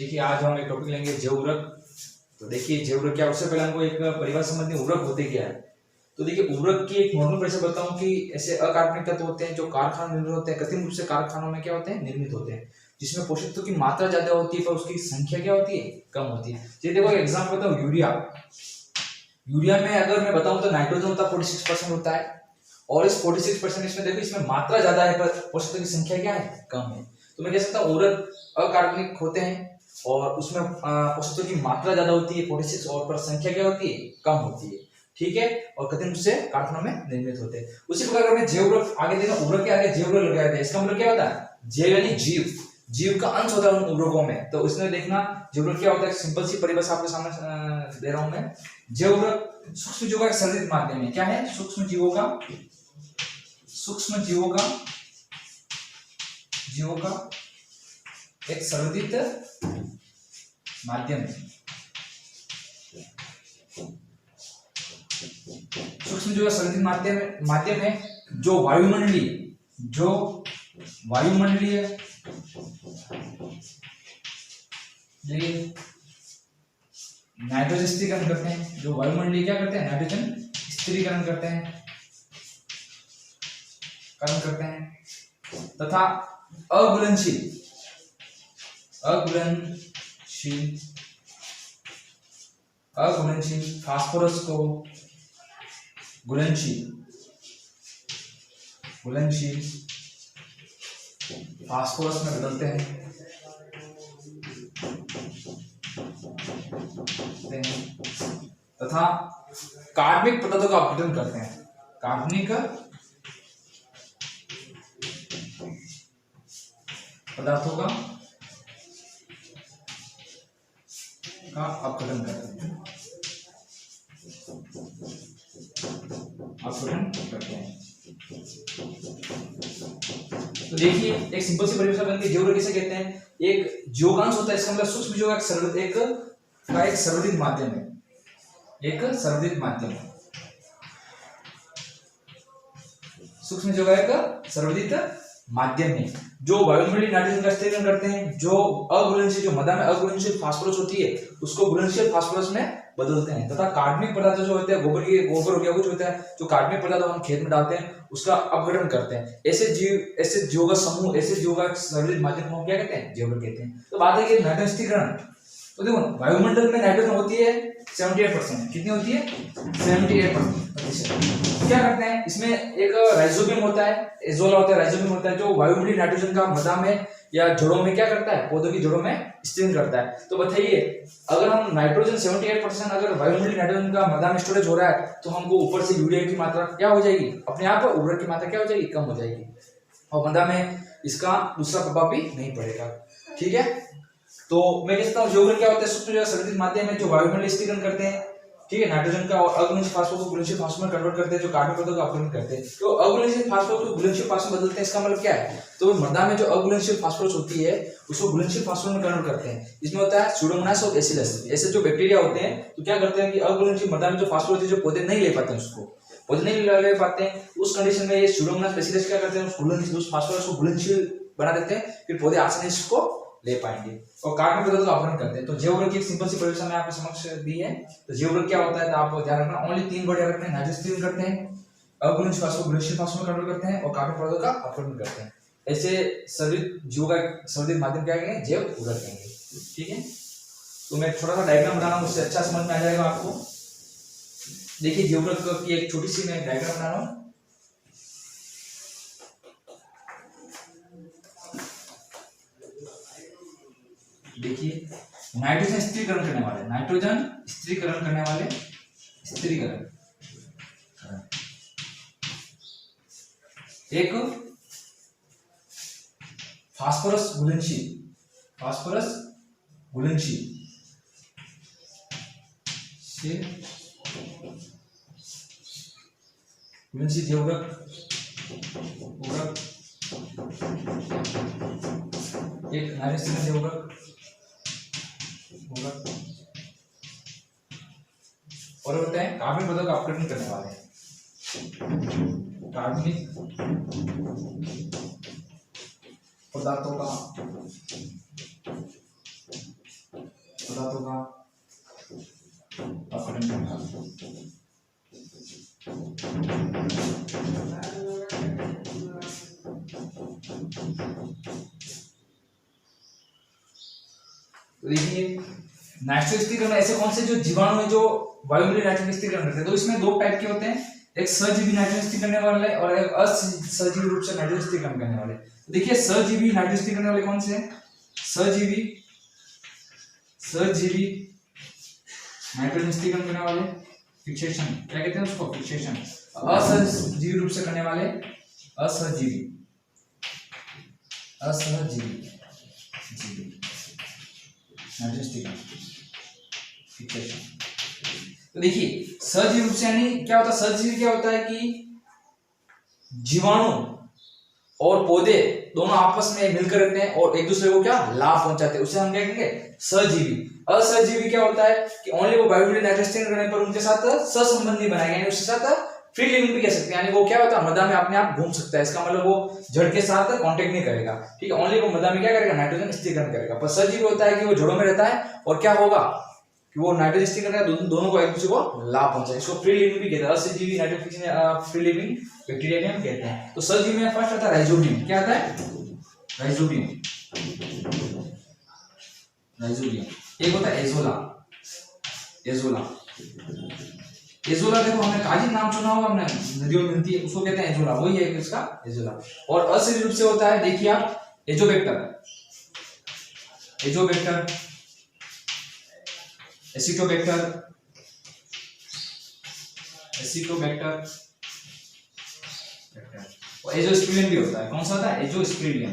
देखिए आज हम एक टॉपिक लेंगे जैव उर्वरक। तो देखिए जैव उर्वरक क्या है, उससे पहले हमको एक परिवार संबंधी उर्वरक होते क्या है। तो देखिए उर्वरक की एक नॉर्मल परिभाषा बताऊं कि ऐसे अकार्बनिक तत्व होते हैं जो कारखानों में निर्मित होते हैं, कृत्रिम रूप से कारखानों में क्या होते हैं, निर्मित होते हैं, जिसमें पोषक तत्वों की मात्रा ज्यादा होती है पर उसकी संख्या क्या होती है, कम होती है। जैसे देखो एग्जाम्पल बताऊं, यूरिया। यूरिया में अगर मैं बताऊं तो नाइट्रोजन होता है 46% होता है, और इस 46% इसमें देखो इसमें मात्रा ज्यादा है पर पोषक तत्व की संख्या क्या है, कम है। तो मैं कह सकता हूँ उर्वरक अकार्बनिक होते हैं और उसमें पोषक तत्व की मात्रा ज्यादा होती है 46 और पर संख्या क्या होती है, कम होती है। ठीक है, और कृत्रिम रूप से कारखानों में निर्मित होते हैं। उसी प्रकार अगर मैं जैव उर्वरक आगे देखा, उर्वरक के आगे जैव उर्वरक लगाया था, इसका मतलब क्या होता है, जैव यानी जीव, जीव का अंश होता है उन उर्वरकों में। तो इसमें देखना जैव उर्वरक क्या होता है, सिंपल सी परिभाषा आपके सामने दे रहा हूं मैं। जैव उर्वरक सूक्ष्म जीवों का संरचित माध्यम है। क्या है, सूक्ष्म जीवों का एक संरचित माध्यम है। सूक्ष्म जीवों का संरचित माध्यम है जो वायुमंडलीय नाइट्रोजन स्थिरीकरण करते हैं, जो वायुमंडलीय क्या करते हैं, नाइट्रोजन स्थिरीकरण करते हैं तथा अघुलनशील फास्फोरस को घुलनशील फास्फोरस में बदलते हैं तथा कार्बनिक पदार्थों का अपघटन करते हैं। कार्बनिक पदार्थों का अपघटन करते हैं। तो देखिए एक सिंपल सी परिभाषा बनती है, जैव उर्वरक किसे कहते हैं, एक जीवांश होता है, इसका मतलब सूक्ष्म जीवों का एक संवर्धित माध्यम है, सूक्ष्म जीवों का एक संवर्धित माध्यम है जो वायुमंडलीय नाइट्रोजन का स्थिरीकरण करते हैं, जो अघुलनशील, जो मृदा में अघुलनशील फास्फोरस होती है उसको घुलनशील फास्फोरस में बदलते हैं, तथा कार्बनिक पदार्थ जो होते हैं, गोबर हो गया, कुछ होता है जो कार्बनिक पदार्थ हम खेत में डालते हैं उसका अपघटन करते हैं। ऐसे जीवों का समूह, ऐसे जीवों का संवर्धित माध्यम को क्या कहते हैं, जैव उर्वरक कहते हैं। तो बात है कि नाइट्रोजन स्थिरीकरण, तो देखो वायुमंडल में नाइट्रोजन होती है 78%, कितनी होती है, 78%। क्या करते हैं, इसमें एक राइजोबियम होता है, एजोला होता है, राइजोबियम होता है जो वायुमंडलीय नाइट्रोजन का मृदा में या जड़ों में क्या करता है, पौधों की जड़ों में स्थिरीकरण करता है। तो बताइए अगर हम नाइट्रोजन 78% अगर वायुमंडलीय नाइट्रोजन का मृदा में स्टोरेज हो रहा है तो हमको ऊपर से यूरिया की मात्रा क्या हो जाएगी, अपने आप उर्वरक की मात्रा क्या हो जाएगी, कम हो जाएगी, और मृदा में इसका दूसरा प्रभाव भी नहीं पड़ेगा। ठीक है, तो मैं कहता हूँ जैव उर्वरक क्या होता है, सूक्ष्म जीवों का संवर्धित माध्यम है जो वायुमंडलीय स्थिरीकरण करते हैं। ठीक है, नाइट्रोजन का और अघुलनशील फास्फोरस को घुलनशील फास्फोरस में कन्वर्ट करते हैं, जो कार्बनिक पदार्थों का अपघटन करते हैं। तो अघुलनशील फास्फोरस को घुलनशील फास्फोरस में बदलते हैं, इसका मतलब क्या है, तो मृदा में जो अघुलनशील फास्फोरस होती है उसको घुलनशील फास्फोरस में कन्वर्ट करते हैं। इसमें होता है स्यूडोमोनास और बेसिलस, ऐसे जो बैक्टीरिया होते हैं तो क्या करते हैं कि अघुलनशील मृदा में जो फास्फोरस जो पौधे नहीं ले पाते हैं, उस कंडीशन में ये स्यूडोमोनास बेसिलस क्या करते हैं, उस फास्फोरस को घुलनशील बना देते हैं, फिर पौधे आसानी से इसको ले पाएंगे और कार्बनिक पदार्थों का अपघटन करते हैं। तो जैव उर्वरक की एक सिंपल सी परिभाषा मैं आपके समक्ष दी है। तो जैव उर्वरक क्या होता है, तो आप ध्यान रखना, ओनली 3 वर्ड याद रखना, नाइट्रोजन स्थिरीकरण करते हैं, अघुलनशील फास्फोरस को घुलनशील फास्फोरस में कन्वर्ट करते हैं और कार्बनिक पदार्थों का अपघटन करते हैं। ऐसे संवर्धित जीवों का संवर्धित माध्यम क्या कहेंगे, जैव उर्वरक कहेंगे। ठीक है, तो मैं थोड़ा सा डायग्राम बना रहा हूं, उससे अच्छा समझ में आ जाएगा आपको। देखिए जैव उर्वरक की एक छोटी सी मैं डायग्राम बना रहा हूं। देखिए नाइट्रोजन स्थिरीकरण करने वाले एक फास्फोरस घुलनशील जैव उर्वरक एक नाइट्रोजन जैव उर्वरक और होते हैं कार्बनिक पदार्थों का अपघटन करने वाले, कार्बनिक पदार्थों का पदार्थों का अपघटन करना। देखिए नाइट्रोजन स्थिरीकरण ऐसे कौन से जो जीवाणु है जो वायुमंडलीय नाइट्रोजन स्थिरीकरण करते हैं, तो इसमें दो टाइप के होते हैं, एक सहजीवी नाइट्रोजन स्थिरीकरण करने वाले और एक असहजीवी रूप से नाइट्रोजन स्थिरीकरण करने वाले। तो देखिए सहजीवी नाइट्रोजन स्थिरीकरण करने वाले कौन से हैं? सहजीवी नाइट्रोजन स्थिरीकरण करने वाले फिक्सेशन, क्या कहते हैं उसको? फिक्सेशन। असहजीवी रूप से करने वाले असहजीवी नाइट्रोजन स्थिरीकरण फिक्सेशन। तो देखिए सहजीवी रूप से यानी क्या होता है? सहजीवी क्या होता है कि जीवाणु और पौधे दोनों आपस में मिलकर रहते हैं और एक दूसरे को क्या लाभ पहुंचाते हैं, उसे हम क्या कहेंगे? सहजीवी। असहजीवी क्या होता है कि ओनली वो बायोमंडलीय नाइट्रोजन करने पर उनके साथ सहसंबंध नहीं बनाएगा, यानी उसके साथ फ्री लिविंग भी कह सकते हैं, यानी वो क्या होता है मृदा में अपने आप घूम सकता है, इसका मतलब वो जड़ के साथ कांटेक्ट नहीं करेगा, ठीक है। ओनली वो मृदा में क्या करेगा? नाइट्रोजन स्थिरीकरण करेगा। पर सहजीवी होता है कि वो जड़ों में रहता है और क्या होगा कि वो नाइट्रोजन स्थिरीकरण करेगा, दोनों को एक दूसरे को लाभ पहुंचाए, इसको फ्री लिविंग भी कहते हैं। असहजीवी नाइट्रोजन फ्री लिविंग बैक्टीरिया हम कहते हैं। तो सहजीवी में फर्स्ट आता है राइजोबियम। क्या आता है? राइजोबियम। एक होता है एजोला। देखो हमने काजी नाम सुना होगा, हमने नदियों में मिलती है, उसको कहते हैं एजोला, वही है इसका एजोला। और असहजीवी रूप से होता है, देखिए आप, एजोबैक्टर, एसिटोबैक्टर और एजोस्पिरिडियम भी होता है। कौन सा होता है? एजोस्पिरिडियम।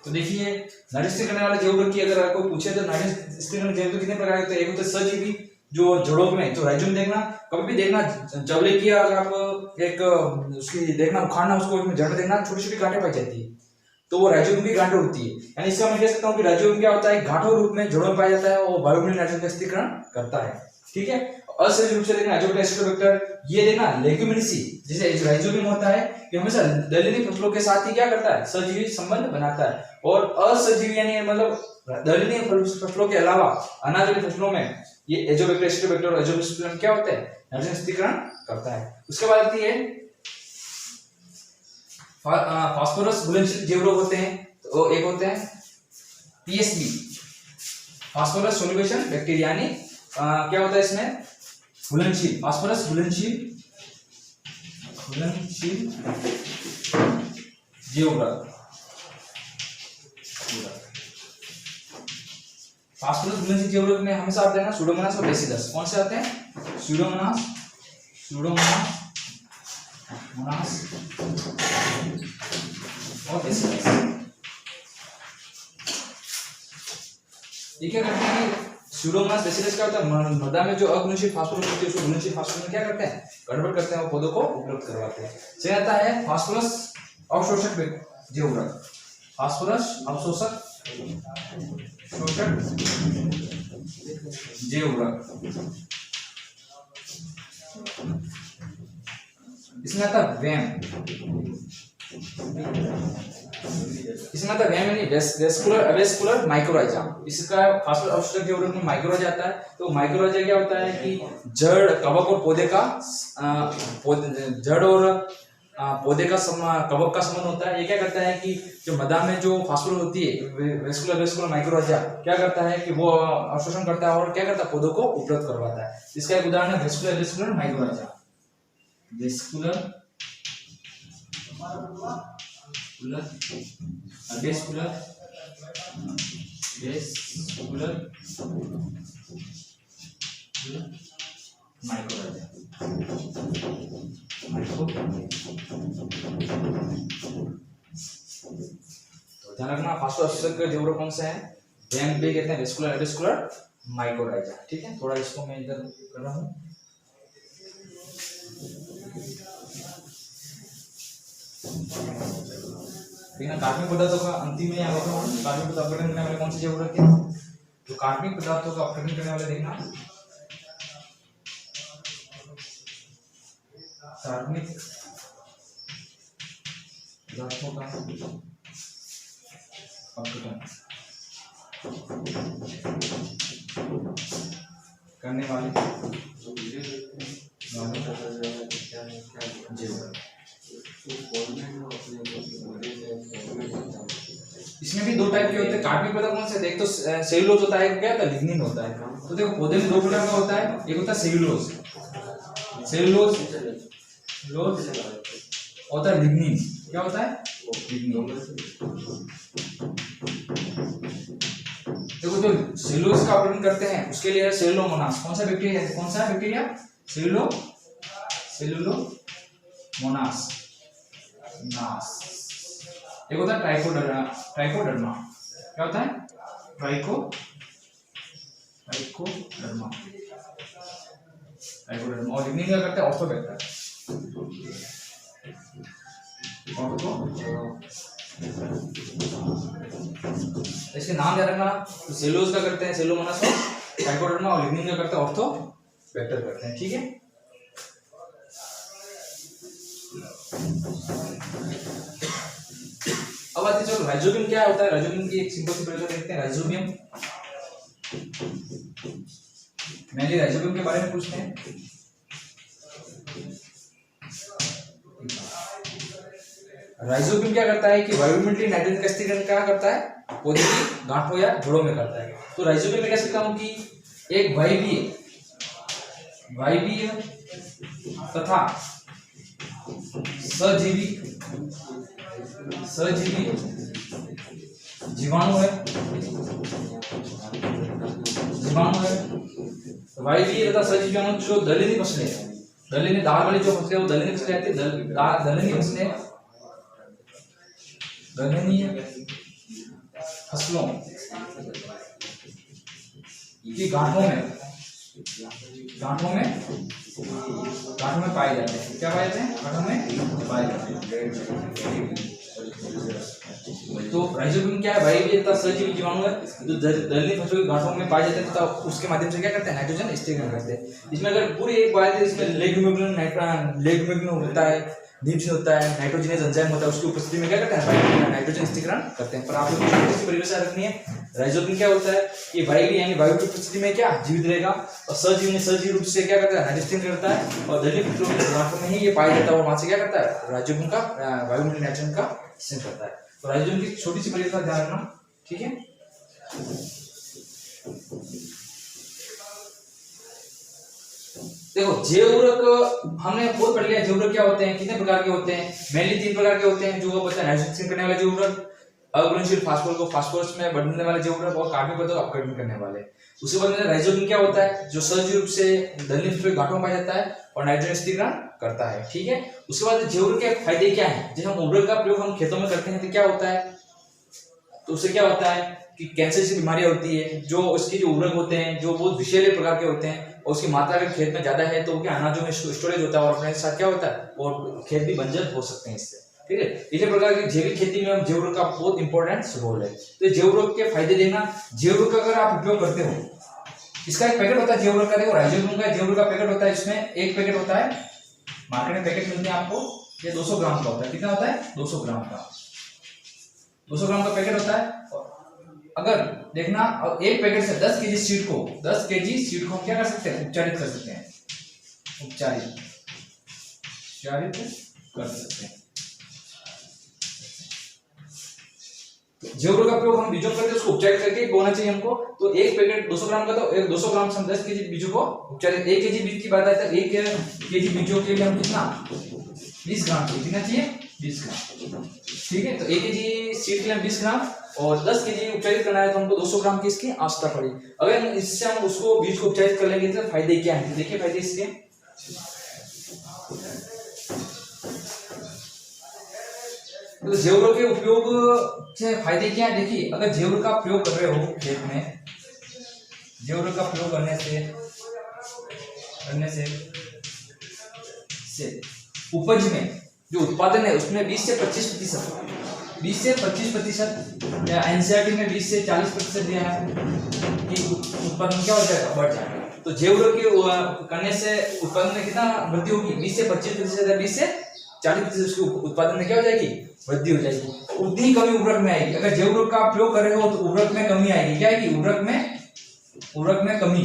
तो देखिए नाइट्रोजन करने वाले जैव की अगर कोई पूछे तो नाइट्रोजन स्थिरीकरण जैव कितने प्रकार के होते हैं? एक होता है सहजीवी जो जड़ों में, जो राइजोम देखना, कभी भी देखना जबले की अगर आप एक उसकी देखना उखाड़ना, उसको जड़ में देखना छोटी छोटी गांठें पाई जाती है, तो वो राइजोम की गांठें होती है। यानी इसका मैं कह सकता हूँ कि राइजोम क्या होता है? गांठों रूप में जड़ों में पाया जाता है, वो बायोमंडलीय नाइट्रोजन का स्थिरीकरण करता है, ठीक है। असहजीवी रूप से देखना एजोबैक्टर, एसिटोबैक्टर, ये देखना लेग्यूमिनेसी, जैसे राइजोबियम होता है कि हमेशा दलहनी फसलों के साथ ही क्या करता है? सहजीवी संबंध बनाता है। और असहजीवी यानी मतलब दलहनी फसलों के अलावा अनाज वाली फसलों में ये एजोबैक्टर, एसिटोबैक्टर और एजोस्पिरिडियम क्या होते हैं? नाइट्रोजन स्थिरीकरण करता है। उसके बाद आती है फास्फोरस घुलनशील जैव रोग होते हैं, तो एक होते हैं पीएसबी, फास्फोरस सोल्यूशन बैक्टीरिया, यानी क्या होता है इसमें? घुलनशील, फास्फोरस घुलनशील जैव फास्फोरस घुलनशील जैव रोग में हमेशा आते हैं ना सुडोमोनास और बेसिलस। कौन से आते हैं? सुडोमोनास और बेसिलस। ये क्या करते हैं? सुडोमोनास बेसिलस क्या होता है? मृदा में जो अघुलनशील फास्फोरस होती है उसको घुलनशील फास्फोरस में क्या करते हैं? गड़बड़ करते हैं और पौधों को उपलब्ध करवाते हैं। से आता है फास्फोरस अवशोषक जैव रोग, फास्फोरस अवशोषक जैव रोग। इसमें आता है वैम, यानी वेस्कुलर अवेस्कुलर माइक्रोराइजा। इसका फास्फोरस अवशोषक जैव रोग में माइक्रोराइजा आता है। तो माइक्रोराइजा क्या होता है कि जड़, कवक और पौधे का जड़ और पौधे का कवक का संबंध होता है। ये क्या करता है कि जो मृदा में जो फास्फोरस होती है, वेस्कुलर माइक्रोराइजा क्या करता है कि वो अवशोषण करता है और क्या करता है? पौधों को उपलब्ध करवाता है। इसका एक उदाहरण है वेस्कुलर माइक्रोराइजा, माइक्रोराइजा। तो ध्यान रखना फास्फोरस जैव रोग कौन सा है? वैम भी कहते हैं, वेस्कुलर माइक्रोराइजा, ठीक है। थोड़ा इसको मैं इधर कर रहा हूँ। कार्बनिक पदार्थों का अंतिम में यहाँ कार्बनिक पदार्थ अपघटन करने वाले कौन सी जैव रोग है? तो कार्बनिक पदार्थों का अपघटन करने वाले देखना कार्बनिक गांठों का अपघटन करने वाले इसमें भी दो टाइप के होते हैं। कार्बनिक पदार्थ कौन से? एक तो सेलुलोज होता है, क्या होता है? लिग्निन होता है। तो देखो पौधे में दो प्रकार का होता है, एक होता है सेलुलोज, सेलुलोज होता है, लिग्निन क्या होता है? लिग्निन। देखो जो सेलुलोज का अपघटन करते हैं उसके लिए सेलुलोमोनास, कौन सा बैक्टीरिया है? कौन सा बैक्टीरिया? सेलुलोमोनास नास। एक होता है ट्राइकोडर्मा, ट्राइकोडर्मा क्या होता है? Trichoderma, trichoderma. और लिग्निन क्या करते हैं? ऑर्थोबैक्टर, इसके नाम याद रखना। तो सेलुलोज का करते हैं सेलुलोमोनास, ट्राइकोडर्मा, और लिग्निन का करते हैं ऑर्थोबैक्टर करते हैं, ठीक है। अब आते चलो राइजोबियम क्या होता है। राइजोबियम की एक सिंपल सी परिभाषा देखते हैं। राइजोबियम, मेनली राइजोबियम के बारे में पूछते हैं। राइजोबियम क्या करता है कि वायुमंडलीय नाइट्रोजन का स्थिरीकरण क्या करता है? पौधे की गांठों या जड़ों में करता है। तो राइजोबियम में कह सकता हूं कि एक वायवीय तथा सजीवी जीवाणु है, वायवीय तथा सजीवी जीवाणु जो दलहनी फसलें, दलहनी दाल वाली जो फसलें वो दलहनी फसलें आती है, दलहनी फसलों की गांठों में पाए जाते हैं। क्या पाए जाते हैं? गांठों में पाए जाते हैं। तो राइजोबियम क्या है? वायवीय तथा सजीवी जीवाणु है जो दलहनी फसलों की गांठों में पाए जाते हैं, तो उसके माध्यम से क्या करते हैं? नाइट्रोजन स्थिरीकरण करते हैं। इसमें अगर पूरी एक बात है, इसमें लेग्यूमिनोन होता है, नीचे होता है, नाइट्रोजनस एंजाइम होता है, उसकी उपस्थिति में क्या करते हैं? नाइट्रोजन स्थिरीकरण करते हैं। पर आप लोगों को छोटी सी परिभाषा रखनी है। राइजोबियम क्या होता है कि वायवीय यानी वायु की उपस्थिति में क्या जीवित रहेगा, और सजीव रूप से क्या करता है? नाइट्रोजन करता है, और दलहनी फसलों के गांठों में ही ये पाया जाता है, और वहां से क्या करता है? राइजोबियम का वायुमंडलीय नाइट्रोजन का स्थिरीकरण करता है। तो राइजोबियम की छोटी सी परिभाषा ध्यान रखना, ठीक है। देखो जैवउर्वरक हमने बहुत पढ़ लिया। जैवउर्वरक क्या होते हैं, कितने प्रकार के होते हैं? मेनली 3 प्रकार के होते हैं, जो बता नाइट्रोजन करने वाले जैवउर्वरक, अघुलनशील फास्फोरस को फास्फोरस में बढ़ने वाले जैवउर्वरक, और कार्बनिक पदार्थों को अपघटन करने वाले। उसके बाद में राइजोबियम क्या होता है? जो सजीव रूप से दलहनी फसलों के गांठों में पाया जाता है और नाइट्रोजन स्थिरीकरण करता है, ठीक है। उसके बाद जैवउर्वरक के फायदे क्या है? जब हम उर्वरक का प्रयोग हम खेतों में करते हैं तो क्या होता है? तो उससे क्या होता है कि कैंसर जैसी बीमारियां होती है, जो उसके जो उर्वरक होते हैं जो बहुत विषैले प्रकार के होते हैं, और उसकी मात्रा अगर खेत में ज्यादा है तो क्या अनाजों में स्टोरेज होता है, और अपने साथ क्या होता है? और खेत भी बंजर हो सकते हैं इससे, ठीक है। इसी प्रकार की जैविक खेती में जैवउर्वरक का बहुत इंपॉर्टेंट रोल है। तो जैवउर्वरक के फायदे देखना। जैवउर्वरक का अगर आप उपयोग करते हो, इसका एक पैकेट होता है जैवउर्वरक का। देखो राइजोबियम का जैवउर्वरक का पैकेट होता है, इसमें एक पैकेट होता है, मार्केट में पैकेट मिलते हैं आपको, ये 200 ग्राम का होता है। कितना होता है? 200 ग्राम का, 200 ग्राम का पैकेट होता है। अगर देखना, और एक पैकेट से 10 केजी सीड को हम क्या कर सकते हैं? उपचारित कर सकते हैं, उपचारित कर सकते हैं। जैवउर्वरक का प्रयोग हम बीजों करते हैं, उसको उपचारित करके बोना चाहिए हमको। तो एक पैकेट 200 ग्राम का, तो 200 ग्राम से हम 10 केजी बीजों को उपचारित। 1 केजी बीज की बात आती है, 1 केजी बीजों के लिए हम कितना? 20 ग्राम चाहिए। कितना चाहिए? 20 ग्राम, ठीक है। तो 1 केजी सीड के लिए 20 ग्राम, और 10 केजी उपचारित करना है तो हमको 200 ग्राम की इसकी आवश्यकता पड़ी। अगर इससे हम उसको बीज को उपचारित कर लेंगे तो फायदे क्या है? देखिए फायदे इसके। तो जैवउर्वरक के उपयोग से फायदे क्या है? देखिए, अगर जैवउर्वरक का प्रयोग कर रहे हो खेत में, जैवउर्वरक का प्रयोग करने से उपज में जो उत्पादन है उसमें 20 से 25%, या एनसीईआरटी में 20 से 40% दिया है कि उत्पादन क्या हो जाएगा? बढ़ जाएगा। तो जैवउर्वरक के करने से उत्पादन में कितना वृद्धि होगी? 20 से 25%, 20 से 40% उसके उत्पादन में क्या हो जाएगी, वृद्धि हो जाएगी। उतनी कमी उर्वरक में आएगी। अगर जैव उर्वरक का आप प्रयोग कर रहे हो तो उर्वरक में कमी आएगी। क्या आएगी, उर्वरक में कमी,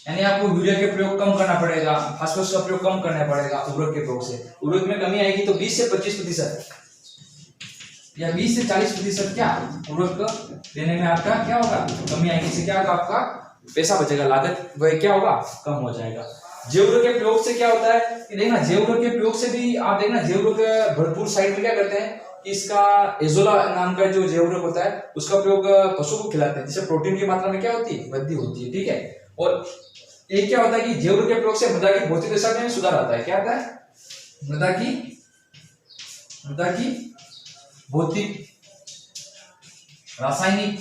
यानी आपको यूरिया के प्रयोग कम करना पड़ेगा, फास्फोरस का प्रयोग कम करना पड़ेगा उर्वरक के प्रयोग से। उर्वरक में कमी आएगी तो 20 से 25% या 20 से 40% क्या उर्वरक देने में आपका क्या होगा, कमी आएगी। इससे क्या होगा, आपका पैसा बचेगा, लागत वह क्या होगा, कम हो जाएगा। जैव उर्वरक के प्रयोग से क्या होता है कि देखना, जैव उर्वरक के प्रयोग से भी आप देखना, जैव उर्वरक भरपूर साइड में क्या करते हैं कि इसका एजोला नाम का जो जैव उर्वरक होता है उसका प्रयोग पशु को खिलाते हैं, जिससे प्रोटीन की मात्रा में क्या होती है, वृद्धि होती है। ठीक है। और एक क्या होता है कि जैव उर्वरक के प्रयोग से मृदा की भौतिक दशा में सुधार आता है। क्या आता है, मृदा की भौतिक, रासायनिक,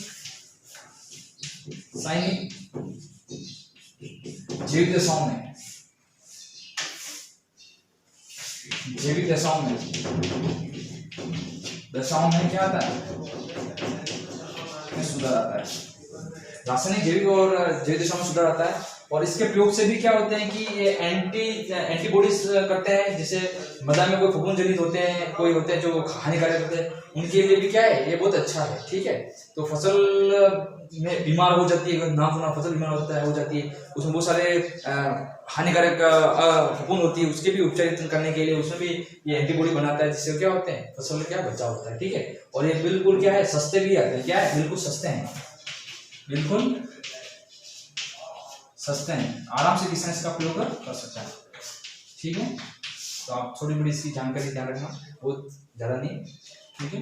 जैविक दशाओं में क्या आता है, सुधार आता है। रासायनिक, जैविक और जैविक दशाओं में सुधार आता है। और इसके प्रयोग से भी क्या होते हैं कि ये एंटीबॉडीज करते हैं, जैसे मृदा में कोई फफूंद जनित होते हैं, कोई होते हैं जो हानिकारक होते हैं, उनके लिए भी क्या है, ये बहुत अच्छा है। ठीक है। तो फसल में बीमार हो जाती है, नाम सुना, फसल बीमार होता है, हो जाती है, उसमें बहुत सारे हानिकारक फफूंद होती है, उसके भी उपचारित करने के लिए उसमें भी ये एंटीबॉडी बनाता है, जिससे क्या होते हैं, फसल में क्या बचाव होता है। ठीक है। और ये बिल्कुल क्या है, सस्ते भी आते हैं। क्या है, बिल्कुल सस्ते हैं, बिल्कुल सस्ते हैं, आराम से किसान इसका प्रयोग कर सकता है। ठीक है। तो आप थोड़ी बड़ी इसकी जानकारी ध्यान रखना, बहुत ज्यादा नहीं। ठीक है।